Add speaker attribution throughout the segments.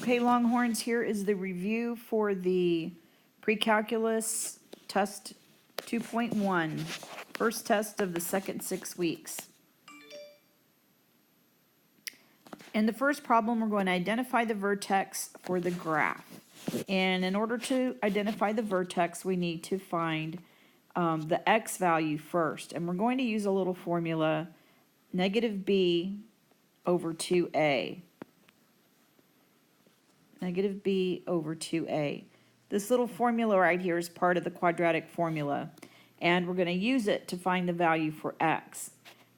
Speaker 1: Okay, Longhorns, here is the review for the Precalculus Test 2.1, first test of the second 6 weeks. In the first problem, we're going to identify the vertex for the graph. And in order to identify the vertex, we need to find the x value first. And we're going to use a little formula, negative b over 2a. Negative b over 2a. This little formula right here is part of the quadratic formula, and we're going to use it to find the value for x.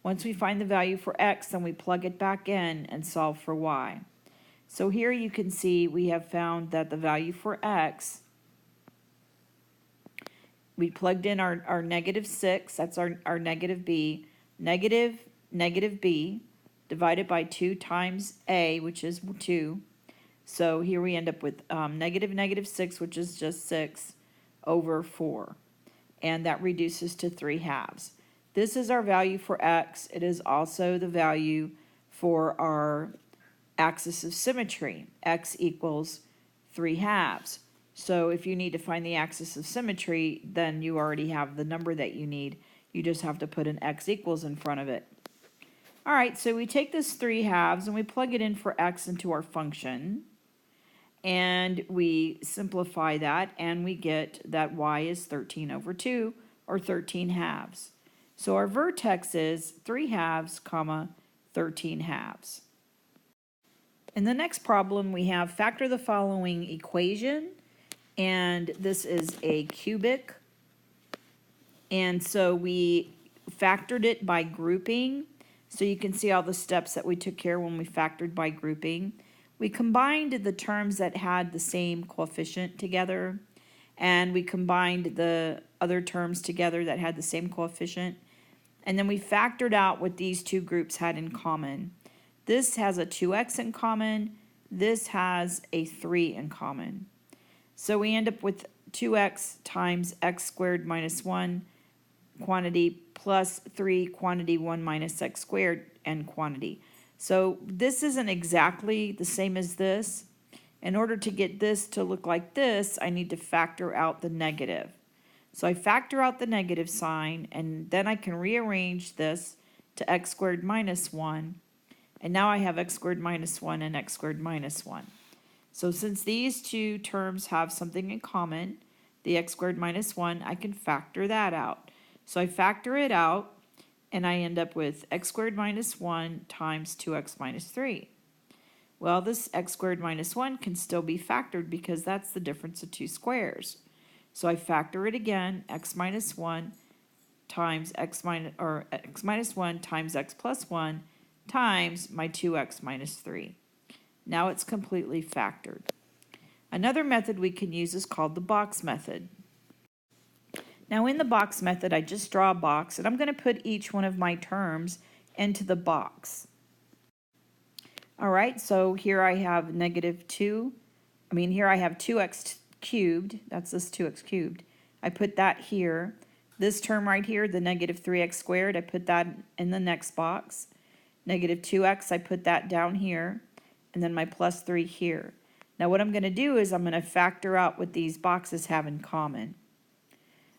Speaker 1: Once we find the value for x, then we plug it back in and solve for y. So here you can see we have found that the value for x, we plugged in our negative 6, that's our negative b, negative b, divided by 2 times a, which is 2. So here we end up with negative 6, which is just 6, over 4. And that reduces to 3/2. This is our value for x. It is also the value for our axis of symmetry. X equals 3/2. So if you need to find the axis of symmetry, then you already have the number that you need. You just have to put an x equals in front of it. All right, so we take this 3/2 and we plug it in for x into our function. And we simplify that, and we get that y is 13 over 2, or 13/2. So our vertex is 3/2, comma, 13/2. In the next problem, we have factor the following equation, and this is a cubic. And so we factored it by grouping. So you can see all the steps that we took care when we factored by grouping. We combined the terms that had the same coefficient together, and we combined the other terms together that had the same coefficient, and then we factored out what these two groups had in common. This has a 2x in common, this has a 3 in common. So we end up with 2x times x squared minus 1 quantity plus 3 quantity 1 minus x squared and quantity. So this isn't exactly the same as this. In order to get this to look like this, I need to factor out the negative. So I factor out the negative sign, and then I can rearrange this to x squared minus 1. And now I have x squared minus 1 and x squared minus 1. So since these two terms have something in common, the x squared minus 1, I can factor that out. So I factor it out, and I end up with x squared minus 1 times 2x minus 3. Well, this x squared minus 1 can still be factored because that's the difference of two squares. So I factor it again, x minus 1 times x minus 1 times x plus 1 times my 2x minus 3. Now it's completely factored. Another method we can use is called the box method. Now in the box method, I just draw a box, and I'm going to put each one of my terms into the box. All right, so here I have here I have 2x cubed, that's this 2x cubed. I put that here. This term right here, the negative 3x squared, I put that in the next box. Negative 2x, I put that down here, and then my plus 3 here. Now what I'm going to do is I'm going to factor out what these boxes have in common.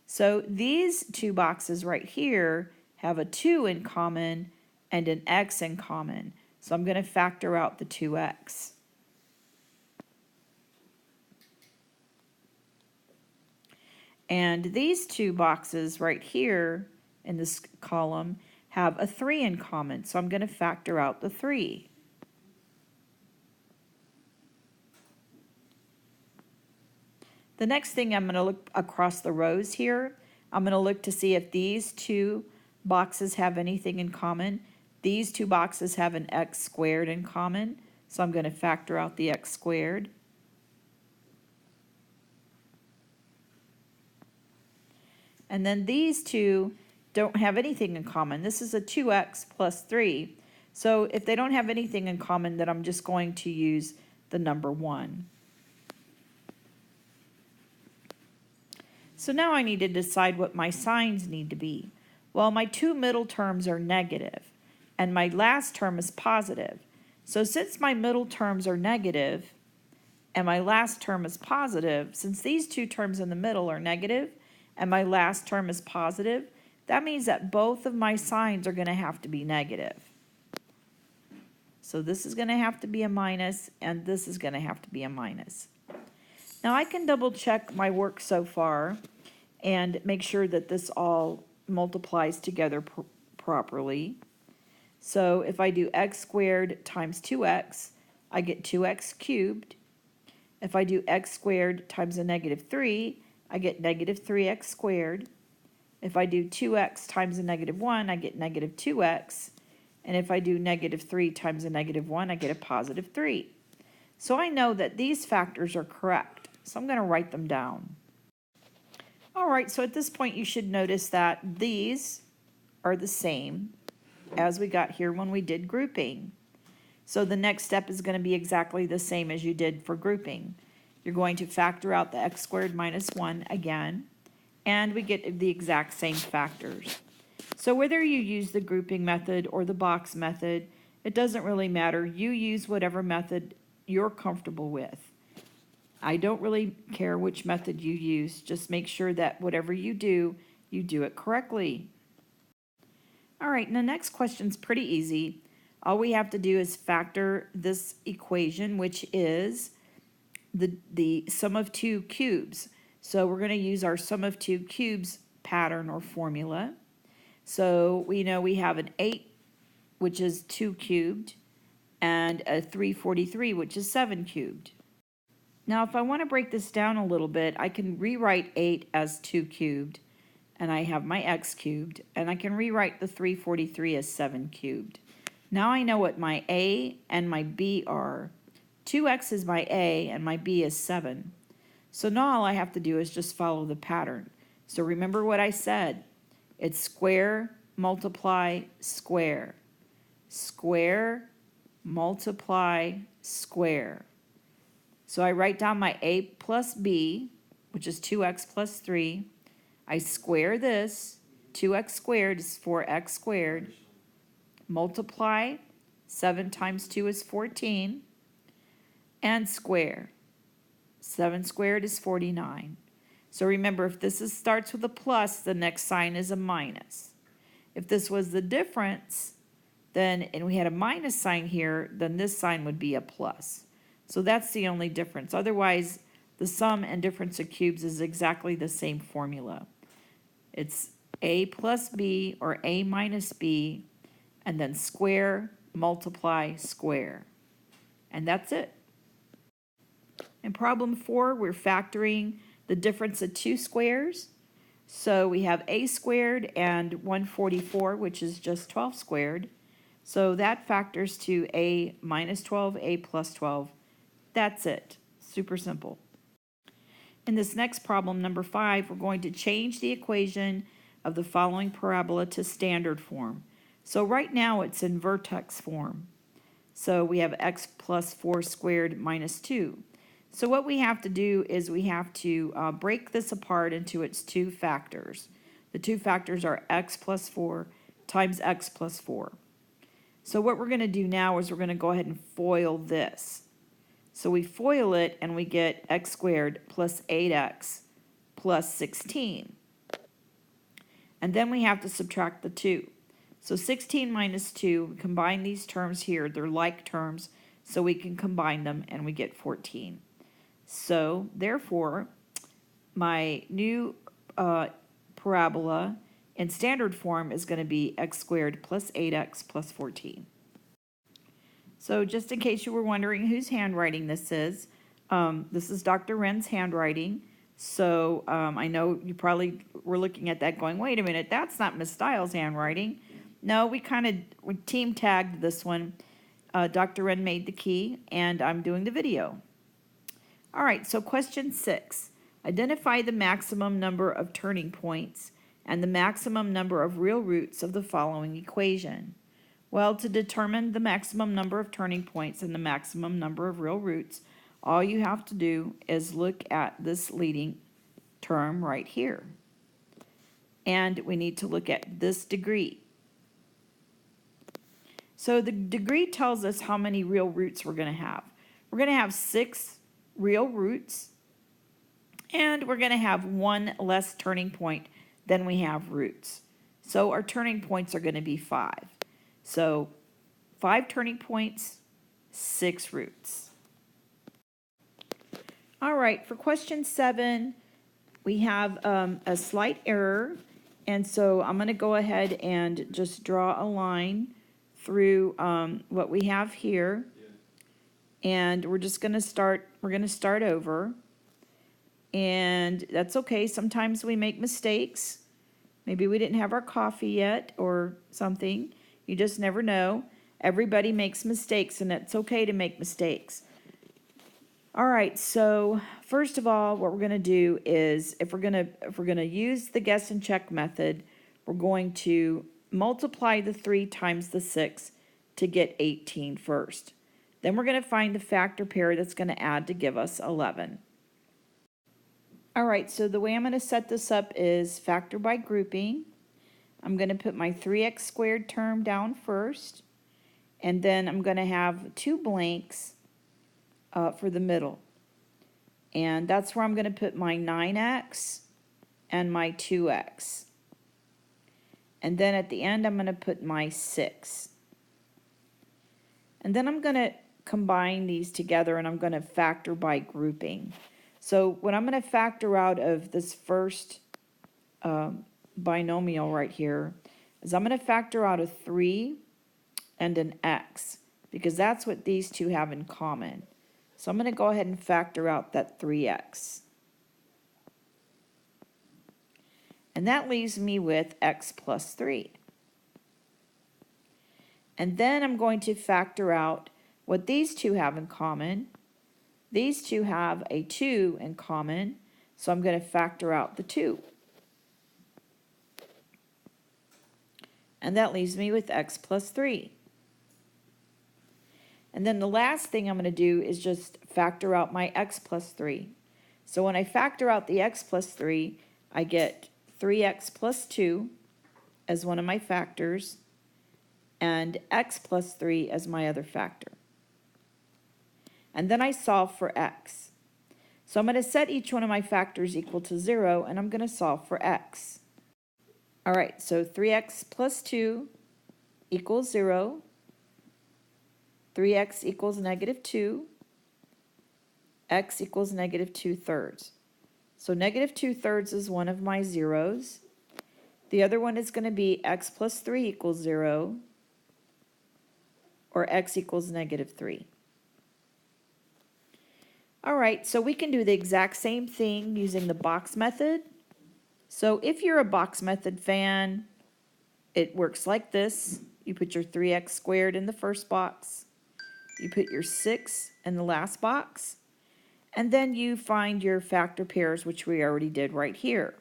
Speaker 1: So these two boxes right here have a 2 in common and an x in common. So I'm going to factor out the 2x. And these two boxes right here in this column have a 3 in common. So I'm going to factor out the 3. The next thing, I'm going to look across the rows here. I'm going to look to see if these two boxes have anything in common. These two boxes have an x squared in common, so I'm going to factor out the x squared. And then these two don't have anything in common. This is a 2x plus 3. So if they don't have anything in common, then I'm just going to use the number 1. So now I need to decide what my signs need to be. Well, my two middle terms are negative, and my last term is positive. So since my middle terms are negative, and my last term is positive, since these two terms in the middle are negative and my last term is positive, that means that both of my signs are going to have to be negative. So this is going to have to be a minus, and this is going to have to be a minus. Now I can double check my work so far and make sure that this all multiplies together properly. So if I do x squared times 2x, I get 2x cubed. If I do x squared times a negative 3, I get negative 3x squared. If I do 2x times a negative 1, I get negative 2x. And if I do negative 3 times a negative 1, I get a positive 3. So I know that these factors are correct. So I'm going to write them down. All right, so at this point you should notice that these are the same as we got here when we did grouping. So the next step is going to be exactly the same as you did for grouping. You're going to factor out the x squared minus 1 again, and we get the exact same factors. So whether you use the grouping method or the box method, it doesn't really matter. You use whatever method you're comfortable with. I don't really care which method you use. Just make sure that whatever you do it correctly. All right, and the next question's pretty easy. All we have to do is factor this equation, which is the sum of two cubes. So we're going to use our sum of two cubes pattern or formula. So we know we have an 8, which is 2 cubed, and a 343, which is 7 cubed. Now if I want to break this down a little bit, I can rewrite 8 as 2 cubed, and I have my x cubed, and I can rewrite the 343 as 7 cubed. Now I know what my a and my b are. 2x is my a, and my b is 7. So now all I have to do is just follow the pattern. So remember what I said. It's square, multiply, square. Square, multiply, square. So I write down my a plus b, which is 2x plus 3. I square this. 2x squared is 4x squared. Multiply, 7 times 2 is 14. And square. 7 squared is 49. So remember, if this starts with a plus, the next sign is a minus. If this was the difference, and we had a minus sign here, then this sign would be a plus. So that's the only difference. Otherwise, the sum and difference of cubes is exactly the same formula. It's a plus b or a minus b, and then square, multiply, square. And that's it. In problem 4, we're factoring the difference of two squares. So we have a squared and 144, which is just 12 squared. So that factors to a minus 12, a plus 12. That's it. Super simple. In this next problem, number 5, we're going to change the equation of the following parabola to standard form. So right now it's in vertex form. So we have x plus 4 squared minus 2. So what we have to do is we have to break this apart into its two factors. The two factors are x plus 4 times x plus 4. So what we're going to do now is we're going to go ahead and FOIL this. So we FOIL it and we get x squared plus 8x plus 16. And then we have to subtract the 2. So 16 minus 2, we combine these terms here. They're like terms, so we can combine them and we get 14. So therefore, my new parabola in standard form is going to be x squared plus 8x plus 14. So just in case you were wondering whose handwriting this is Dr. Wren's handwriting. So I know you probably were looking at that going, wait a minute, that's not Miss Stiles' handwriting. No, we team tagged this one. Dr. Wren made the key, and I'm doing the video. All right, so question 6. Identify the maximum number of turning points and the maximum number of real roots of the following equation. Well, to determine the maximum number of turning points and the maximum number of real roots, all you have to do is look at this leading term right here. And we need to look at this degree. So the degree tells us how many real roots we're going to have. We're going to have 6 real roots, and we're going to have one less turning point than we have roots. So our turning points are going to be 5. So 5 turning points, 6 roots. All right, for question 7, we have a slight error, and so I'm going to go ahead and just draw a line through what we have here, and we're just going to start over, and that's okay. Sometimes we make mistakes. Maybe we didn't have our coffee yet or something. You just never know. Everybody makes mistakes, and it's okay to make mistakes. All right, so first of all, what we're going to do is if we're going to use the guess and check method, we're going to multiply the 3 times the 6 to get 18 first. Then we're going to find the factor pair that's going to add to give us 11. All right, so the way I'm going to set this up is factor by grouping. I'm going to put my 3x squared term down first, and then I'm going to have 2 blanks for the middle. And that's where I'm going to put my 9x and my 2x. And then at the end, I'm going to put my 6. And then I'm going to combine these together, and I'm going to factor by grouping. So what I'm going to factor out of this first binomial right here is I'm going to factor out a 3 and an x, because that's what these two have in common. So I'm going to go ahead and factor out that 3x. And that leaves me with x plus 3. And then I'm going to factor out what these two have in common. These two have a 2 in common, so I'm going to factor out the 2. And that leaves me with x plus 3. And then the last thing I'm going to do is just factor out my x plus 3. So when I factor out the x plus 3, I get 3x plus 2 as one of my factors, and x plus 3 as my other factor. And then I solve for x. So I'm going to set each one of my factors equal to 0, and I'm going to solve for x. All right, so 3x plus 2 equals 0. 3x equals negative 2. X equals negative 2/3. So negative 2/3 is one of my zeros. The other one is going to be x plus 3 equals 0, or x equals negative 3. All right, so we can do the exact same thing using the box method. So if you're a box method fan, it works like this. You put your 3x squared in the first box. You put your 6 in the last box. And then you find your factor pairs, which we already did right here.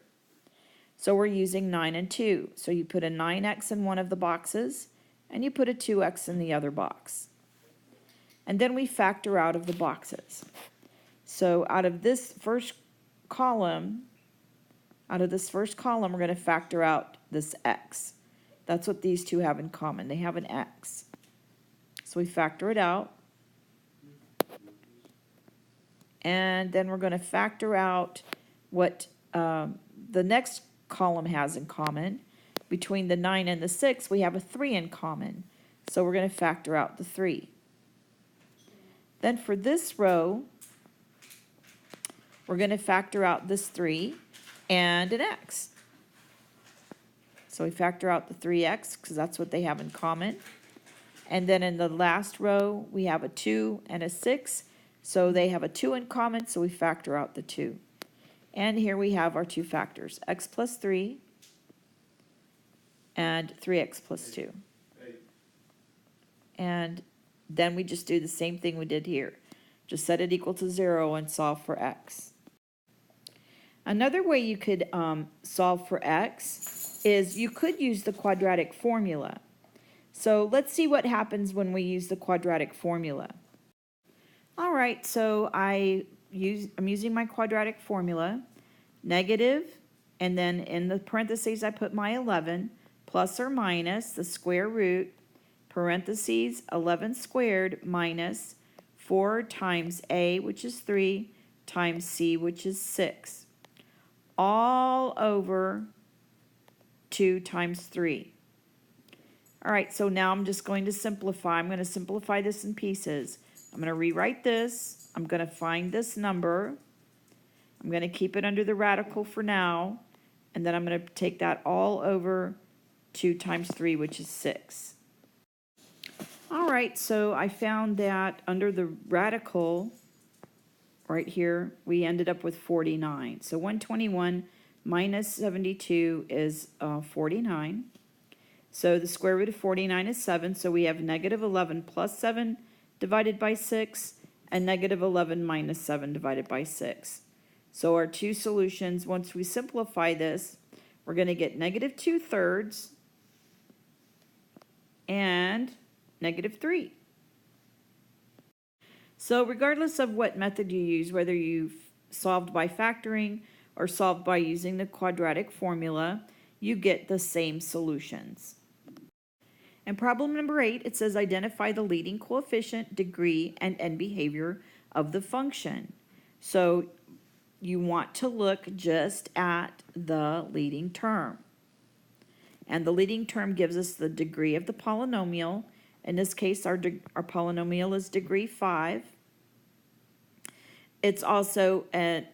Speaker 1: So we're using 9 and 2. So you put a 9x in one of the boxes, and you put a 2x in the other box. And then we factor out of the boxes. So out of this first column, we're going to factor out this x. That's what these two have in common. They have an x. So we factor it out. And then we're going to factor out what the next column has in common. Between the 9 and the 6, we have a 3 in common. So we're going to factor out the 3. Then for this row, we're going to factor out this 3 and an x. So we factor out the 3x because that's what they have in common. And then in the last row, we have a 2 and a 6. So they have a 2 in common, so we factor out the 2. And here we have our two factors, x plus 3 and 3x plus 2. And then we just do the same thing we did here. Just set it equal to 0 and solve for x. Another way you could solve for x is you could use the quadratic formula. So let's see what happens when we use the quadratic formula. All right, so I'm using my quadratic formula, negative, and then in the parentheses I put my 11, plus or minus the square root, parentheses 11 squared minus 4 times A, which is 3, times C, which is 6, all over 2 times 3. All right, so now I'm just going to simplify. I'm going to simplify this in pieces. I'm going to rewrite this. I'm going to find this number. I'm going to keep it under the radical for now. And then I'm going to take that all over 2 times 3, which is 6. All right, so I found that under the radical, right here, we ended up with 49. So 121 minus 72 is 49. So the square root of 49 is 7, so we have negative 11 plus 7 divided by 6, and negative 11 minus 7 divided by 6. So our two solutions, once we simplify this, we're going to get negative 2/3 and negative 3. So regardless of what method you use, whether you've solved by factoring or solved by using the quadratic formula, you get the same solutions. And problem number 8, it says identify the leading coefficient, degree, and end behavior of the function. So you want to look just at the leading term. And the leading term gives us the degree of the polynomial. In this case, our polynomial is degree 5. It's also a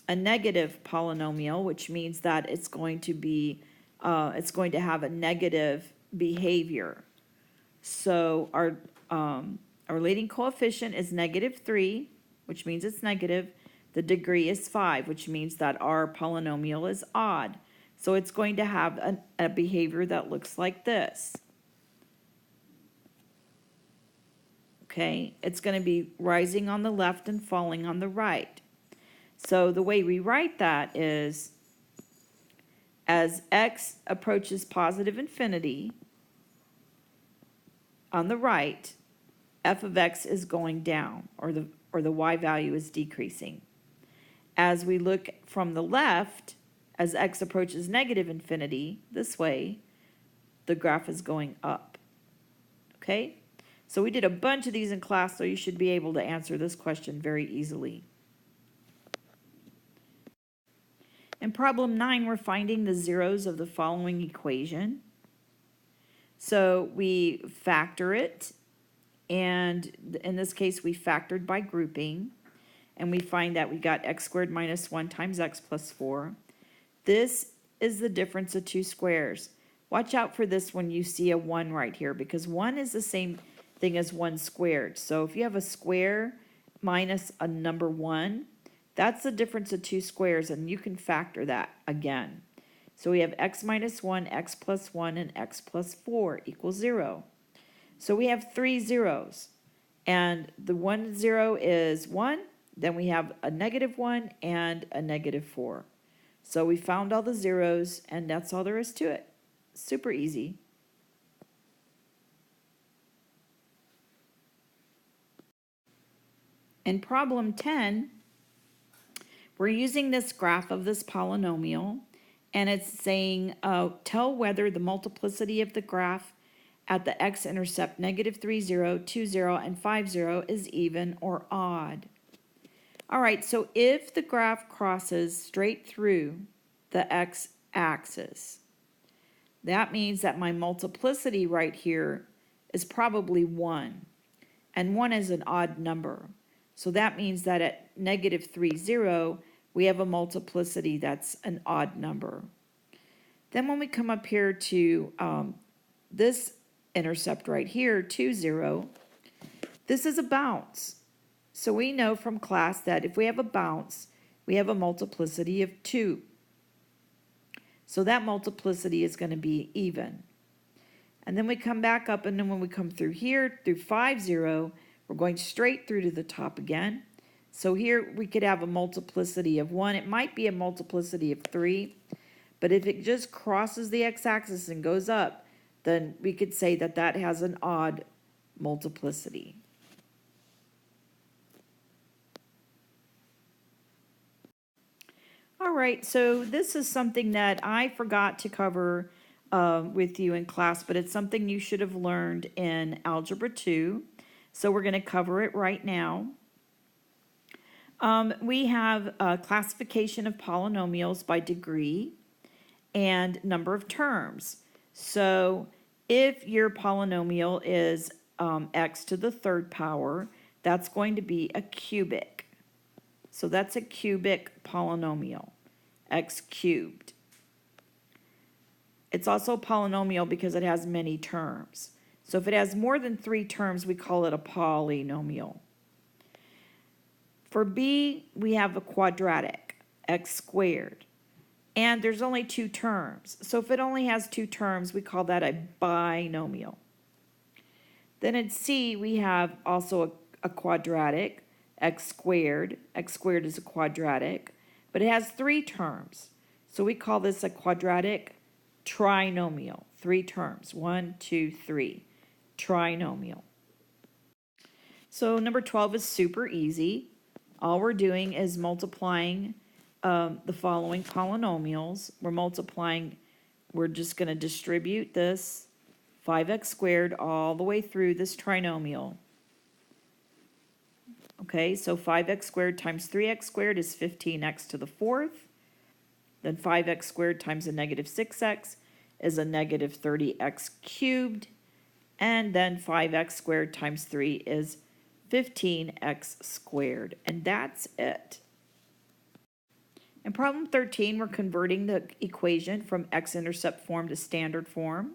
Speaker 1: negative polynomial, which means that it's going to have a negative behavior. So our leading coefficient is negative 3, which means it's negative. The degree is 5, which means that our polynomial is odd. So it's going to have a behavior that looks like this. Okay, it's going to be rising on the left and falling on the right. So the way we write that is, as x approaches positive infinity on the right, f of x is going down, or the y value is decreasing. As we look from the left, as x approaches negative infinity, this way, the graph is going up. Okay? So we did a bunch of these in class, so you should be able to answer this question very easily. In problem 9, we're finding the zeros of the following equation. So we factor it, and in this case we factored by grouping, and we find that we got x squared minus 1 times x plus 4. This is the difference of two squares. Watch out for this when you see a 1 right here, because 1 is the same thing as 1 squared. So if you have a square minus a number 1, that's the difference of two squares, and you can factor that again. So we have x minus 1, x plus 1, and x plus 4 equals 0. So we have 3 zeros, and the 1 0 is 1, then we have a negative 1 and a negative 4. So we found all the zeros, and that's all there is to it. Super easy. In problem 10, we're using this graph of this polynomial, and it's saying, tell whether the multiplicity of the graph at the x-intercept negative 3, 0, 2, 0, and 5, 0 is even or odd. All right, so if the graph crosses straight through the x-axis, that means that my multiplicity right here is probably 1, and 1 is an odd number. So that means that at negative 3, 0, we have a multiplicity that's an odd number. Then when we come up here to this intercept right here, 2, 0, this is a bounce. So we know from class that if we have a bounce, we have a multiplicity of 2. So that multiplicity is going to be even. And then we come back up, and then when we come through here, through 5, 0, we're going straight through to the top again. So here we could have a multiplicity of 1. It might be a multiplicity of 3, but if it just crosses the x-axis and goes up, then we could say that that has an odd multiplicity. All right, so this is something that I forgot to cover with you in class, but it's something you should have learned in Algebra 2. So we're going to cover it right now. We have a classification of polynomials by degree and number of terms. So if your polynomial is x to the third power, that's going to be a cubic. So that's a cubic polynomial, x cubed. It's also a polynomial because it has many terms. So if it has more than 3 terms, we call it a polynomial. For b, we have a quadratic, x squared. And there's only 2 terms. So if it only has 2 terms, we call that a binomial. Then in c, we have also a quadratic, x squared. X squared is a quadratic, but it has 3 terms. So we call this a quadratic trinomial. 3 terms, 1, 2, 3, trinomial. So number 12 is super easy. All we're doing is multiplying the following polynomials. We're just going to distribute this 5x squared all the way through this trinomial. Okay, so 5x squared times 3x squared is 15x to the 4th. Then 5x squared times a negative 6x is a negative 30x cubed. And then 5x squared times 3 is 15x squared. And that's it. In problem 13, we're converting the equation from x-intercept form to standard form.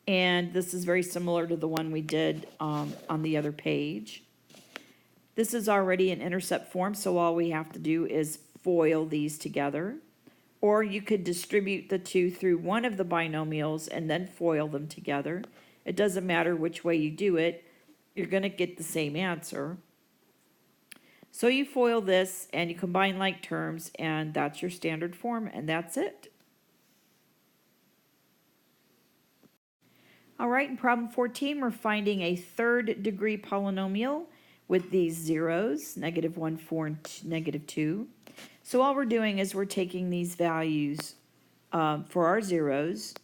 Speaker 1: And this is very similar to the one we did on the other page. This is already an intercept form, so all we have to do is FOIL these together. Or you could distribute the 2 through one of the binomials and then FOIL them together. It doesn't matter which way you do it, you're going to get the same answer. So you FOIL this and you combine like terms, and that's your standard form, and that's it. All right, in problem 14, we're finding a third degree polynomial with these zeros, -1, 4, and -2. So all we're doing is we're taking these values for our zeros,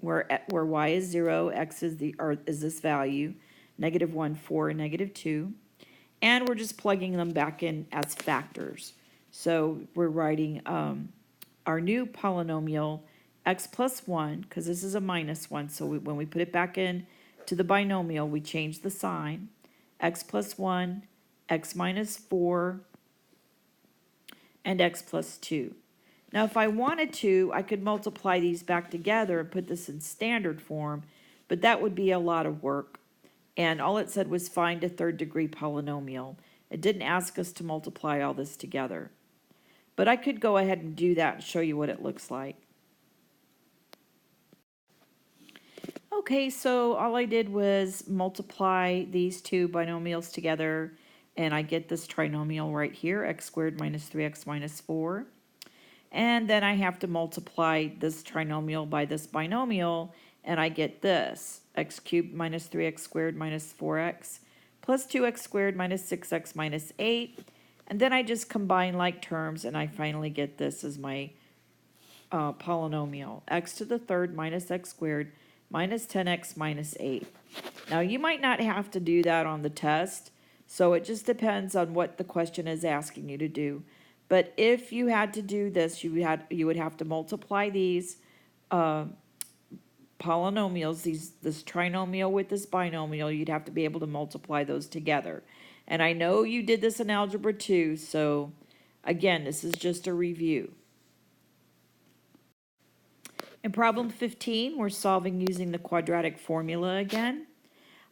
Speaker 1: where y is 0, x is this value, -1, 4, and -2. And we're just plugging them back in as factors. So we're writing our new polynomial, x plus 1, because this is a -1, so when we put it back in to the binomial, we change the sign. X plus 1, x minus 4, and x plus 2. Now if I wanted to, I could multiply these back together and put this in standard form, but that would be a lot of work. And all it said was find a third degree polynomial. It didn't ask us to multiply all this together. But I could go ahead and do that and show you what it looks like. Okay, so all I did was multiply these 2 binomials together, and I get this trinomial right here, x squared minus 3x minus 4. And then I have to multiply this trinomial by this binomial, and I get this, x cubed minus 3x squared minus 4x plus 2x squared minus 6x minus 8. And then I just combine like terms, and I finally get this as my polynomial, x to the third minus x squared minus 10x minus 8. Now you might not have to do that on the test, so it just depends on what the question is asking you to do. But if you had to do this, you would have to multiply these polynomials, this trinomial with this binomial. You'd have to be able to multiply those together. And I know you did this in Algebra 2, so again, this is just a review. In problem 15, we're solving using the quadratic formula again.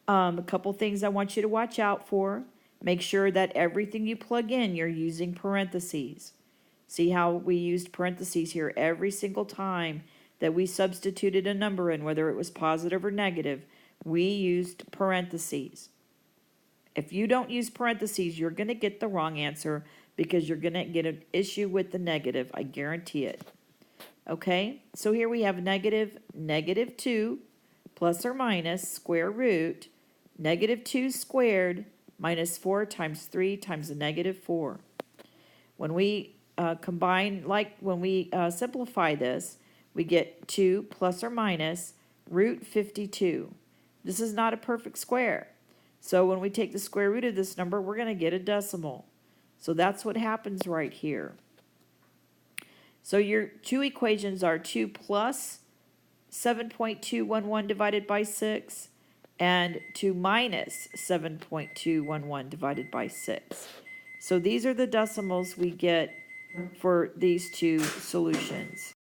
Speaker 1: A couple things I want you to watch out for. Make sure that everything you plug in, you're using parentheses. See how we used parentheses here every single time that we substituted a number in, whether it was positive or negative, we used parentheses. If you don't use parentheses, you're going to get the wrong answer because you're going to get an issue with the negative. I guarantee it. Okay, so here we have -2 plus or minus square root -2 squared minus 4 times 3 times a -4. When we simplify this, we get 2 plus or minus root 52. This is not a perfect square. So when we take the square root of this number, we're going to get a decimal. So that's what happens right here. So your two equations are 2 plus 7.211 divided by 6 and 2 minus 7.211 divided by 6. So these are the decimals we get for these two solutions.